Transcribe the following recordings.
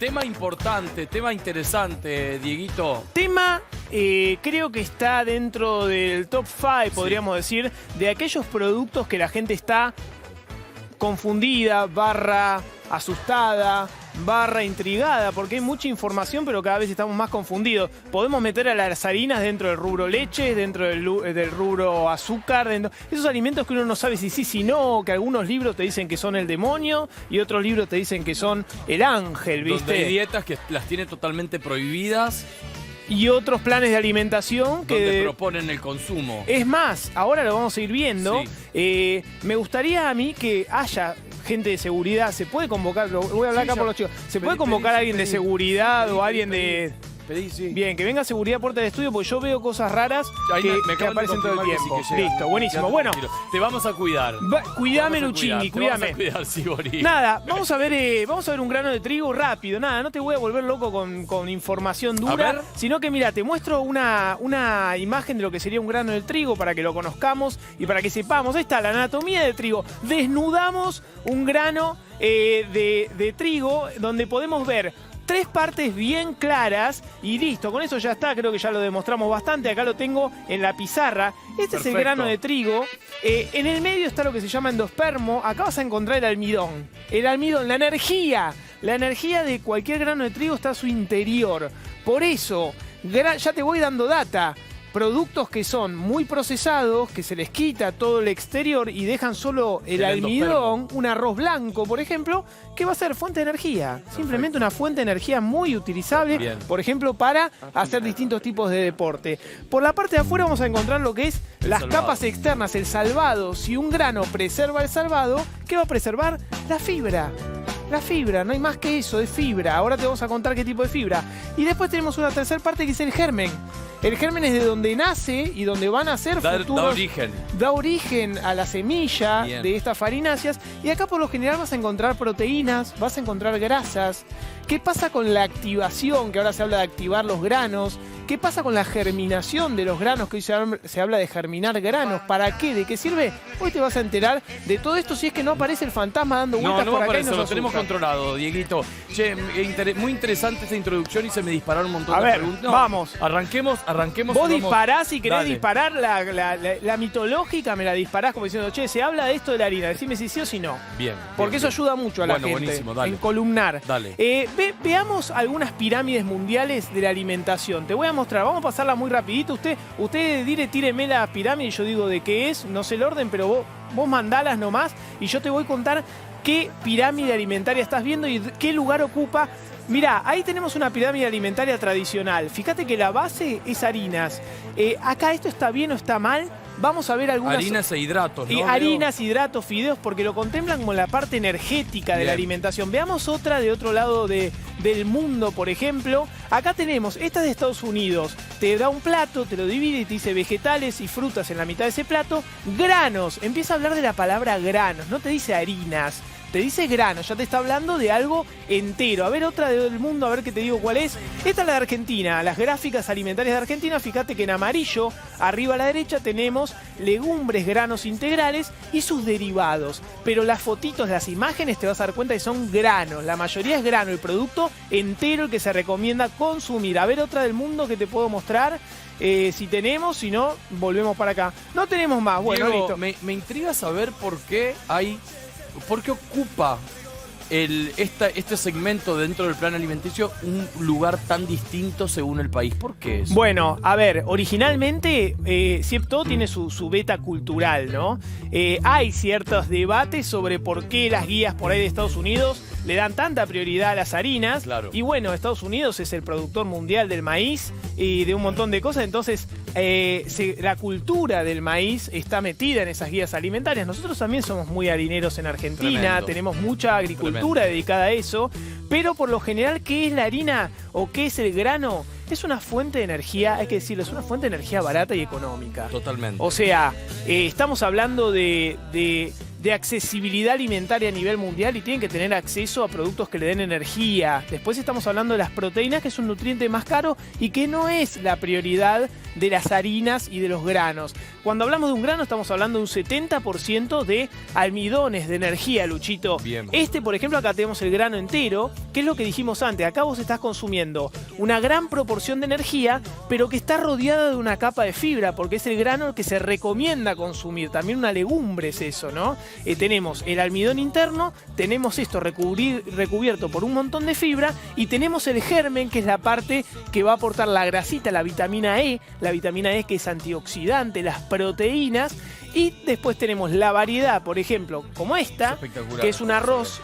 tema importante, tema interesante, Dieguito. Tema, creo que está dentro del top 5, podríamos decir, de aquellos productos que la gente está confundida, barra asustada, barra intrigada, porque hay mucha información, pero cada vez estamos más confundidos. Podemos meter a las harinas dentro del rubro leche, dentro del rubro azúcar, esos alimentos que uno no sabe si sí, si no, que algunos libros te dicen que son el demonio y otros libros te dicen que son el ángel, ¿viste? Donde hay dietas que las tiene totalmente prohibidas. Y otros planes de alimentación que donde proponen el consumo. Es más, ahora lo vamos a ir viendo. Sí. Me gustaría a mí que haya gente de seguridad. ¿Se puede convocar? Voy a hablar acá por los chicos. ¿Se puede convocar a alguien de seguridad o alguien de...? Bien, que venga seguridad a puerta del estudio, porque yo veo cosas raras que aparecen todo el tiempo. Listo, buenísimo. Bueno, te vamos a cuidar. Cuidame, Luchini, cuidame. Nada, vamos a ver un grano de trigo rápido. Nada, no te voy a volver loco con información dura, sino que mira, te muestro una imagen de lo que sería un grano de trigo para que lo conozcamos y para que sepamos. Ahí está la anatomía del trigo. Desnudamos un grano de trigo donde podemos ver 3 partes bien claras y listo, con eso ya está, creo que ya lo demostramos bastante, acá lo tengo en la pizarra. Este es el grano de trigo, en el medio está lo que se llama endospermo, acá vas a encontrar el almidón, la energía de cualquier grano de trigo está a su interior, por eso, ya te voy dando data. Productos que son muy procesados, que se les quita todo el exterior y dejan solo el almidón, un arroz blanco, por ejemplo, que va a ser fuente de energía. Perfecto. Simplemente una fuente de energía muy utilizable, por ejemplo, para hacer distintos tipos de deporte. Por la parte de afuera vamos a encontrar lo que es las capas externas, el salvado. Si un grano preserva el salvado, ¿qué va a preservar? La fibra. La fibra, no hay más que eso, es fibra. Ahora te vamos a contar qué tipo de fibra. Y después tenemos una tercera parte que es el germen. El germen es de donde nace y donde van a ser futuros. Da origen a la semilla de estas farináceas. Y acá por lo general vas a encontrar proteínas, vas a encontrar grasas. ¿Qué pasa con la activación? Que ahora se habla de activar los granos. ¿Qué pasa con la germinación de los granos? Que hoy se habla de germinar granos. ¿Para qué? ¿De qué sirve? Hoy te vas a enterar de todo esto si es que no aparece el fantasma dando vueltas por acá y nos lo tenemos controlado, Dieguito. Che, muy interesante esta introducción y se me dispararon un montón de preguntas. Vamos. Arranquemos. Vos disparás si querés disparar la mitológica, me la disparás como diciendo, che, se habla de esto de la harina, decime si sí o si no. Bien. Porque eso ayuda mucho a la gente. Buenísimo, dale. En columnar. Dale. Veamos algunas pirámides mundiales de la alimentación. Te voy a mostrar, vamos a pasarla muy rapidito. Usted tíreme la pirámide y yo digo de qué es, no sé el orden, pero vos mandalas nomás y yo te voy a contar qué pirámide alimentaria estás viendo y qué lugar ocupa. Mirá, ahí tenemos una pirámide alimentaria tradicional. Fíjate que la base es harinas. Acá esto está bien o está mal. Vamos a ver algunas... Harinas e hidratos, ¿no? Harinas, hidratos, fideos, porque lo contemplan como la parte energética de la alimentación. Veamos otra de otro lado del mundo, por ejemplo. Acá tenemos, esta es de Estados Unidos. Te da un plato, te lo divide y te dice vegetales y frutas en la mitad de ese plato. Granos. Empieza a hablar de la palabra granos, no te dice harinas. Te dice granos, ya te está hablando de algo entero. A ver, otra del mundo, a ver qué te digo cuál es. Esta es la de Argentina, las gráficas alimentarias de Argentina. Fíjate que en amarillo, arriba a la derecha, tenemos legumbres, granos integrales y sus derivados. Pero las fotitos, las imágenes, te vas a dar cuenta que son granos. La mayoría es grano, el producto entero, el que se recomienda consumir. A ver, otra del mundo que te puedo mostrar. Si tenemos, si no, volvemos para acá. No tenemos más, bueno, Diego, listo. Me intriga saber por qué ocupa este segmento dentro del plan alimenticio un lugar tan distinto según el país. ¿Por qué eso? Bueno, a ver, originalmente todo tiene su beta cultural, ¿no? Hay ciertos debates sobre por qué las guías por ahí de Estados Unidos le dan tanta prioridad a las harinas. Claro. Y bueno, Estados Unidos es el productor mundial del maíz y de un montón de cosas, entonces la cultura del maíz está metida en esas guías alimentarias. Nosotros también somos muy harineros en Argentina. Tremendo. Tenemos mucha agricultura dedicada a eso, pero por lo general, ¿qué es la harina o qué es el grano? Es una fuente de energía, hay que decirlo, es una fuente de energía barata y económica. Totalmente. O sea, estamos hablando de de accesibilidad alimentaria a nivel mundial y tienen que tener acceso a productos que le den energía. Después estamos hablando de las proteínas, que es un nutriente más caro y que no es la prioridad de las harinas y de los granos. Cuando hablamos de un grano estamos hablando de un 70% de almidones de energía, Luchito. Bien. Por ejemplo, acá tenemos el grano entero, que es lo que dijimos antes. Acá vos estás consumiendo una gran proporción de energía, pero que está rodeada de una capa de fibra, porque es el grano que se recomienda consumir. También una legumbre es eso, ¿no? Tenemos el almidón interno, tenemos esto recubierto por un montón de fibra y tenemos el germen, que es la parte que va a aportar la grasita, la vitamina E que es antioxidante, las proteínas. Y después tenemos la variedad, por ejemplo, como esta, que es un arroz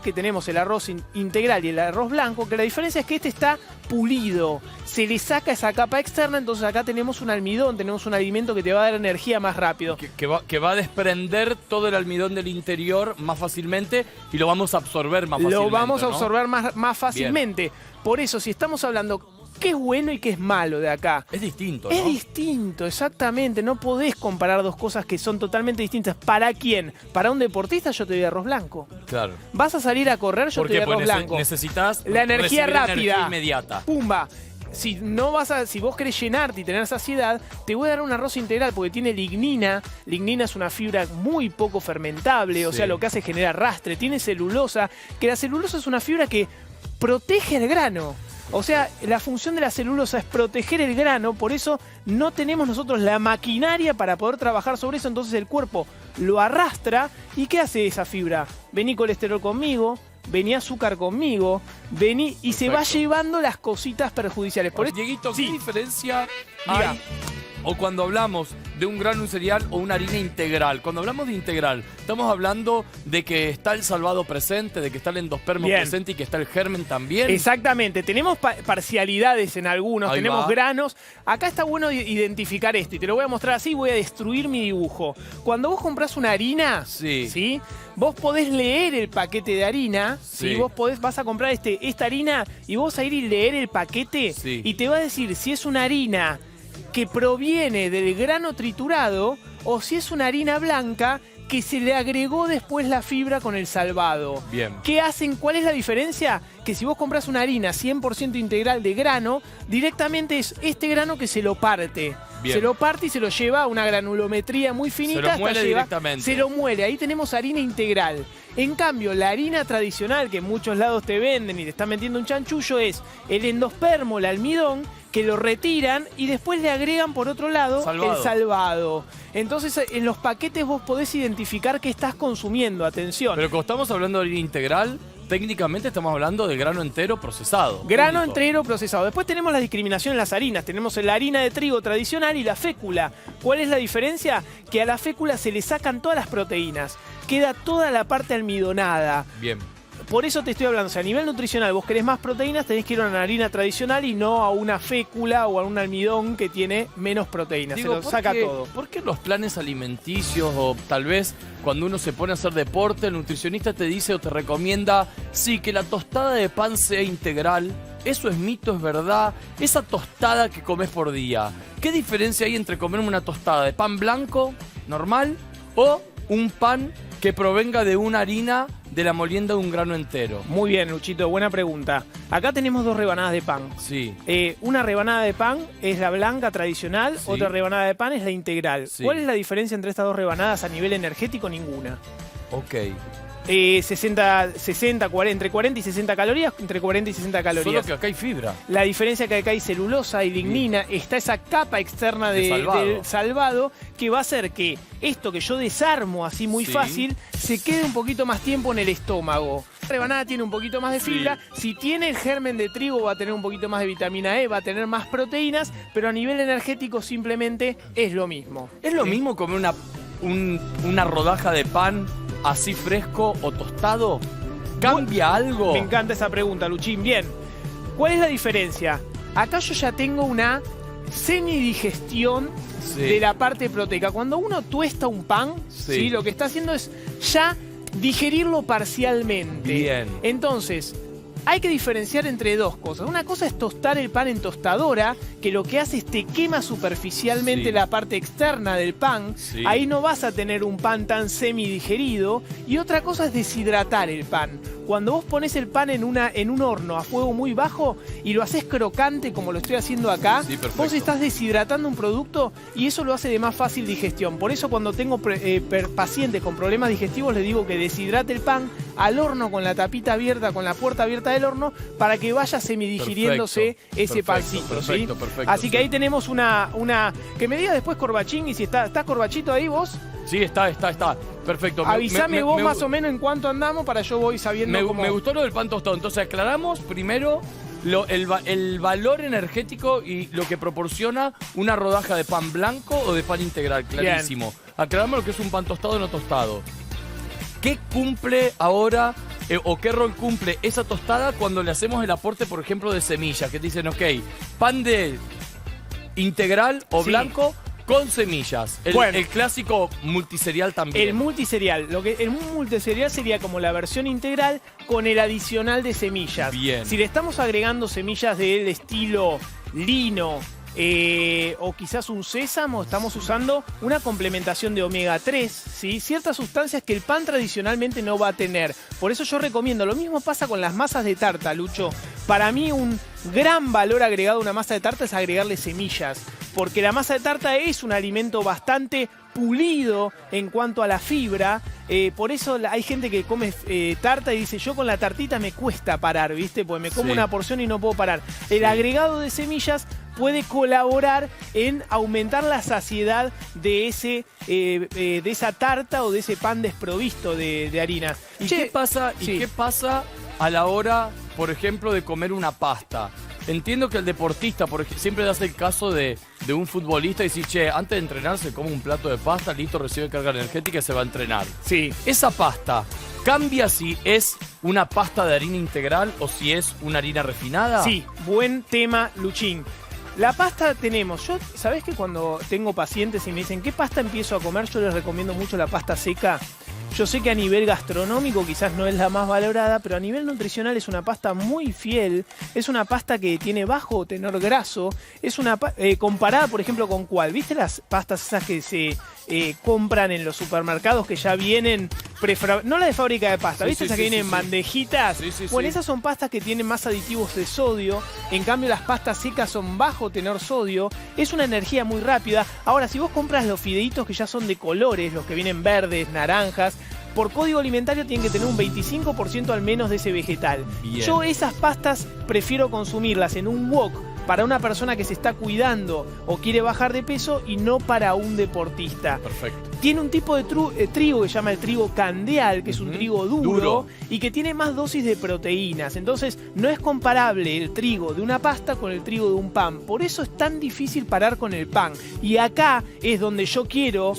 que tenemos el arroz integral y el arroz blanco, que la diferencia es que este está pulido, se le saca esa capa externa, entonces acá tenemos un almidón, tenemos un alimento que te va a dar energía más rápido. Que va a desprender todo el almidón del interior más fácilmente y lo vamos a absorber más fácilmente. Lo vamos a absorber más fácilmente. Bien. Por eso, si estamos hablando qué es bueno y qué es malo de acá. Es distinto, ¿no? Es distinto, exactamente. No podés comparar dos cosas que son totalmente distintas. ¿Para quién? Para un deportista yo te doy arroz blanco. Claro. Vas a salir a correr, yo te doy arroz blanco. Necesitas la energía rápida. Energía inmediata. Pumba. Si vos querés llenarte y tener saciedad, te voy a dar un arroz integral porque tiene lignina. Lignina es una fibra muy poco fermentable, o sea, lo que hace es generar arrastre. Tiene celulosa, que la celulosa es una fibra que protege el grano. O sea, la función de la celulosa es proteger el grano, por eso no tenemos nosotros la maquinaria para poder trabajar sobre eso, entonces el cuerpo lo arrastra. ¿Y qué hace esa fibra? Vení colesterol conmigo, vení azúcar conmigo, vení y se va llevando las cositas perjudiciales. Por eso, Dieguito, ¿qué diferencia hay? O cuando hablamos de un grano, un cereal o una harina integral. Cuando hablamos de integral, estamos hablando de que está el salvado presente, de que está el endospermo presente y que está el germen también. Exactamente. Tenemos parcialidades en algunos, tenemos granos. Acá está bueno identificar esto y te lo voy a mostrar así. Voy a destruir mi dibujo. Cuando vos comprás una harina, ¿sí? Vos podés leer el paquete de harina. ¿sí? Vos vas a comprar esta harina y vos a ir y leer el paquete y te va a decir si es una harina que proviene del grano triturado o si es una harina blanca que se le agregó después la fibra con el salvado. Bien. ¿Qué hacen? ¿Cuál es la diferencia? Que si vos compras una harina 100% integral de grano, directamente es este grano que se lo parte. Bien. Se lo parte y se lo lleva a una granulometría muy finita. Se lo muele directamente. Se lo muele. Ahí tenemos harina integral. En cambio, la harina tradicional que en muchos lados te venden y te están metiendo un chanchullo es el endospermo, el almidón, que lo retiran y después le agregan por otro lado el salvado. Entonces, en los paquetes vos podés identificar qué estás consumiendo. Atención. Pero como estamos hablando de harina integral, técnicamente estamos hablando de grano entero procesado. Grano entero procesado. Después tenemos la discriminación en las harinas. Tenemos la harina de trigo tradicional y la fécula. ¿Cuál es la diferencia? Que a la fécula se le sacan todas las proteínas. Queda toda la parte almidonada. Bien. Por eso te estoy hablando, si a nivel nutricional vos querés más proteínas, tenés que ir a una harina tradicional y no a una fécula o a un almidón que tiene menos proteínas. Se lo saca todo. ¿Por qué los planes alimenticios o tal vez cuando uno se pone a hacer deporte, el nutricionista te dice o te recomienda, sí, que la tostada de pan sea integral? ¿Eso es mito, es verdad? Esa tostada que comes por día, ¿qué diferencia hay entre comerme una tostada de pan blanco, normal, o un pan que provenga de una harina de la molienda de un grano entero? Muy bien, Luchito, buena pregunta. Acá tenemos dos rebanadas de pan. Sí. Una rebanada de pan es la blanca tradicional, otra rebanada de pan es la integral. Sí. ¿Cuál es la diferencia entre estas dos rebanadas a nivel energético? Ninguna. Ok. 40, entre 40 y 60 calorías, entre 40 y 60 calorías. Solo que acá hay fibra. La diferencia es que acá hay celulosa y lignina, está esa capa externa del salvado que va a hacer que esto que yo desarmo así muy fácil se quede un poquito más tiempo en el estómago. La rebanada tiene un poquito más de fibra, si tiene el germen de trigo va a tener un poquito más de vitamina E, va a tener más proteínas, pero a nivel energético simplemente es lo mismo. ¿Es lo mismo comer una rodaja de pan así fresco o tostado? ¿Cambia algo? Me encanta esa pregunta, Luchín. Bien, ¿cuál es la diferencia? Acá yo ya tengo una semidigestión de la parte proteica. Cuando uno tuesta un pan, lo que está haciendo es ya digerirlo parcialmente. Bien. Entonces, hay que diferenciar entre dos cosas. Una cosa es tostar el pan en tostadora, que lo que hace es te quema superficialmente la parte externa del pan. Ahí no vas a tener un pan tan semidigerido. Y otra cosa es deshidratar el pan. Cuando vos pones el pan en un horno a fuego muy bajo y lo haces crocante como lo estoy haciendo acá, vos estás deshidratando un producto y eso lo hace de más fácil digestión. Por eso cuando tengo pacientes con problemas digestivos les digo que deshidrate el pan al horno con la tapita abierta, con la puerta abierta del horno, para que vaya semidigiriéndose ese pancito. Perfecto. Así que ahí tenemos una... Que me diga después Corbachín, y si ¿estás Corbachito ahí vos? Sí, está. Perfecto. Avísame vos más o menos en cuánto andamos para yo voy sabiendo cómo... Me gustó lo del pan tostado. Entonces aclaramos primero el valor energético y lo que proporciona una rodaja de pan blanco o de pan integral. Clarísimo. Bien. Aclaramos lo que es un pan tostado o no tostado. ¿Qué cumple ahora o qué rol cumple esa tostada cuando le hacemos el aporte, por ejemplo, de semillas? Que te dicen, ok, pan de integral o blanco con semillas. El clásico multiserial también. El multiserial. El multiserial sería como la versión integral con el adicional de semillas. Bien. Si le estamos agregando semillas del estilo lino, o quizás un sésamo, estamos usando una complementación de omega 3, ¿sí? Ciertas sustancias que el pan tradicionalmente no va a tener. Por eso yo recomiendo, lo mismo pasa con las masas de tarta, Lucho. Para mí un gran valor agregado a una masa de tarta es agregarle semillas, porque la masa de tarta es un alimento bastante pulido en cuanto a la fibra. Por eso hay gente que come tarta y dice, yo con la tartita me cuesta parar, ¿viste? Pues me como una porción y no puedo parar. El agregado de semillas puede colaborar en aumentar la saciedad de esa tarta o de ese pan desprovisto de harina. ¿Qué pasa a la hora, por ejemplo, de comer una pasta? Entiendo que el deportista, por ejemplo, siempre das el caso de un futbolista y dice, che, antes de entrenar se come un plato de pasta, listo, recibe carga energética y se va a entrenar. Sí. Esa pasta, ¿cambia si es una pasta de harina integral o si es una harina refinada? Sí, buen tema, Luchín. La pasta tenemos, ¿sabés que cuando tengo pacientes y me dicen, ¿qué pasta empiezo a comer? Yo les recomiendo mucho la pasta seca. Yo sé que a nivel gastronómico quizás no es la más valorada, pero a nivel nutricional es una pasta muy fiel. Es una pasta que tiene bajo tenor graso. Es una comparada, por ejemplo, ¿con cuál? ¿Viste las pastas esas que se compran en los supermercados que ya vienen no la de fábrica de pasta, ¿viste? Esas que vienen en bandejitas. Bueno, esas son pastas que tienen más aditivos de sodio. En cambio, las pastas secas son bajo tenor sodio. Es una energía muy rápida. Ahora, si vos compras los fideitos que ya son de colores, los que vienen verdes, naranjas, por código alimentario tienen que tener un 25% al menos de ese vegetal. Bien. Yo esas pastas prefiero consumirlas en un wok para una persona que se está cuidando o quiere bajar de peso y no para un deportista. Perfecto. Tiene un tipo de trigo que se llama el trigo candeal, que es un trigo duro y que tiene más dosis de proteínas. Entonces no es comparable el trigo de una pasta con el trigo de un pan. Por eso es tan difícil parar con el pan. Y acá es donde yo quiero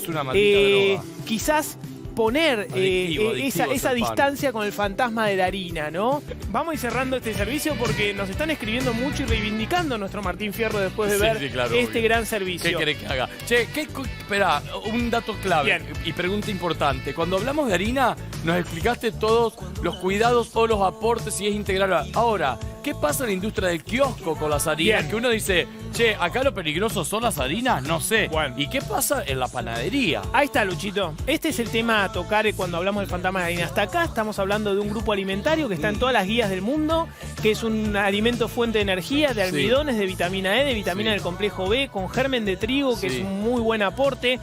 quizás poner esa distancia con el fantasma de la harina, ¿no? Vamos a ir cerrando este servicio porque nos están escribiendo mucho y reivindicando a nuestro Martín Fierro después de ver este gran servicio. ¿Qué querés que haga? Che, espera, un dato clave y pregunta importante. Cuando hablamos de harina, nos explicaste todos los cuidados o los aportes si es integral. Ahora, ¿qué pasa en la industria del kiosco con las harinas? Que uno dice, che, acá lo peligroso son las harinas, no sé. Bueno. ¿Y qué pasa en la panadería? Ahí está, Luchito. Este es el tema a tocar cuando hablamos del fantasma de la harina. Hasta acá estamos hablando de un grupo alimentario que está en todas las guías del mundo, que es un alimento fuente de energía, de almidones, de vitamina E, de vitamina del complejo B, con germen de trigo, que es un muy buen aporte.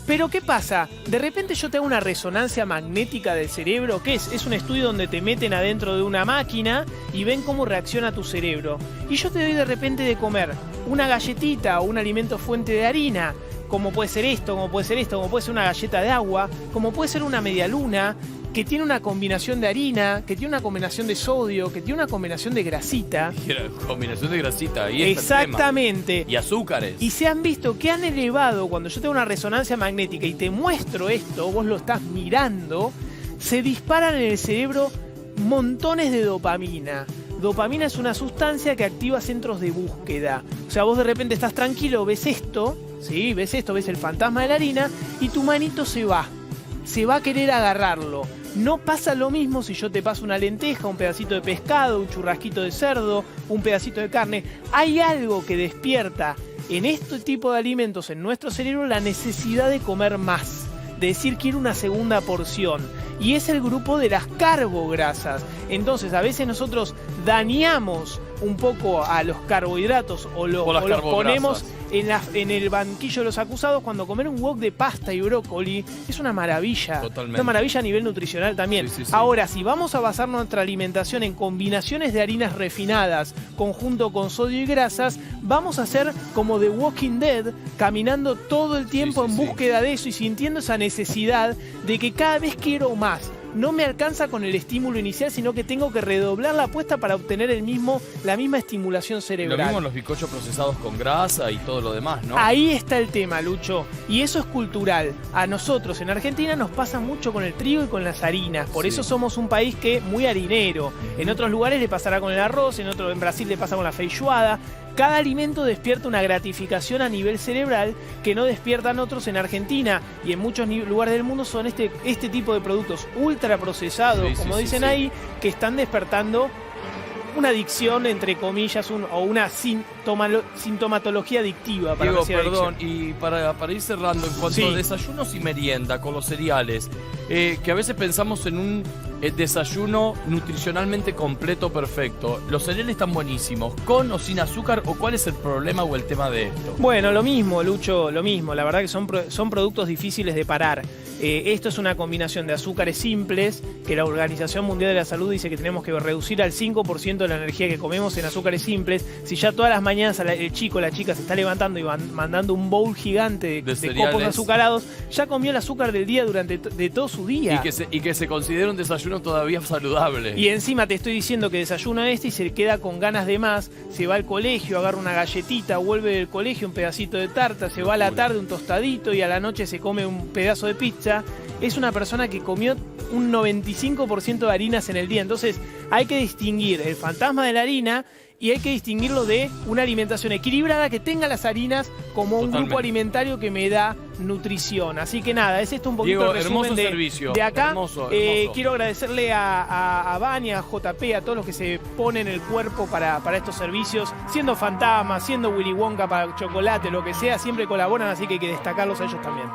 Pero ¿qué pasa? De repente yo te hago una resonancia magnética del cerebro. ¿Qué es? Es un estudio donde te meten adentro de una máquina y ven cómo reacciona tu cerebro. Y yo te doy de repente de comer una galletita o un alimento fuente de harina, como puede ser esto, como puede ser esto, como puede ser una galleta de agua, como puede ser una medialuna, que tiene una combinación de harina, que tiene una combinación de sodio, que tiene una combinación de grasita. Combinación de grasita. Y exactamente. Y azúcares. Y se han visto que han elevado, cuando yo tengo una resonancia magnética y te muestro esto, vos lo estás mirando, se disparan en el cerebro montones de dopamina. Dopamina es una sustancia que activa centros de búsqueda. O sea, vos de repente estás tranquilo, ves esto, ¿sí? Ves esto, ves el fantasma de la harina y tu manito se va a querer agarrarlo. No pasa lo mismo si yo te paso una lenteja, un pedacito de pescado, un churrasquito de cerdo, un pedacito de carne. Hay algo que despierta en este tipo de alimentos en nuestro cerebro la necesidad de comer más, de decir quiero una segunda porción. Y es el grupo de las carbograsas. Entonces a veces nosotros dañamos un poco a los carbohidratos o los ponemos en el banquillo de los acusados cuando comer un wok de pasta y brócoli es una maravilla. Totalmente. Una maravilla a nivel nutricional también. Sí. Ahora, si vamos a basar nuestra alimentación en combinaciones de harinas refinadas conjunto con sodio y grasas, vamos a ser como The Walking Dead, caminando todo el tiempo en búsqueda de eso y sintiendo esa necesidad de que cada vez quiero más. No me alcanza con el estímulo inicial, sino que tengo que redoblar la apuesta para obtener la misma estimulación cerebral. Lo mismo en los bizcochos procesados con grasa y todo lo demás, ¿no? Ahí está el tema, Lucho. Y eso es cultural. A nosotros en Argentina nos pasa mucho con el trigo y con las harinas. Por eso somos un país que muy harinero. En otros lugares le pasará con el arroz, en Brasil le pasa con la feijoada. Cada alimento despierta una gratificación a nivel cerebral que no despiertan otros en Argentina y en muchos lugares del mundo son este tipo de productos ultraprocesados, como dicen ahí, que están despertando una adicción, entre comillas, o una sintomatología adictiva. Para Diego, perdón, y para ir cerrando, en cuanto a desayunos y merienda con los cereales, que a veces pensamos en un desayuno nutricionalmente completo, perfecto. Los cereales están buenísimos, ¿con o sin azúcar? ¿O cuál es el problema o el tema de esto? Bueno, lo mismo, Lucho, lo mismo. La verdad que son productos difíciles de parar. Esto es una combinación de azúcares simples, que la Organización Mundial de la Salud dice que tenemos que reducir al 5% de la energía que comemos en azúcares simples. Si ya todas las mañanas el chico o la chica se está levantando y mandando un bowl gigante de copos azucarados, ya comió el azúcar del día durante de todo su día. Y que se considera un desayuno todavía saludable. Y encima te estoy diciendo que desayuna y se queda con ganas de más, se va al colegio, agarra una galletita, vuelve del colegio, un pedacito de tarta, se va a la tarde un tostadito y a la noche se come un pedazo de pizza. Es una persona que comió un 95% de harinas en el día. Entonces hay que distinguir el fantasma de la harina y hay que distinguirlo de una alimentación equilibrada que tenga las harinas como un grupo alimentario que me da nutrición. Así que nada, es esto un poquito Diego, el resumen de acá. Hermoso. Quiero agradecerle a Vani, a JP, a todos los que se ponen el cuerpo para estos servicios, siendo Fantasma, siendo Willy Wonka para chocolate, lo que sea, siempre colaboran, así que hay que destacarlos a ellos también.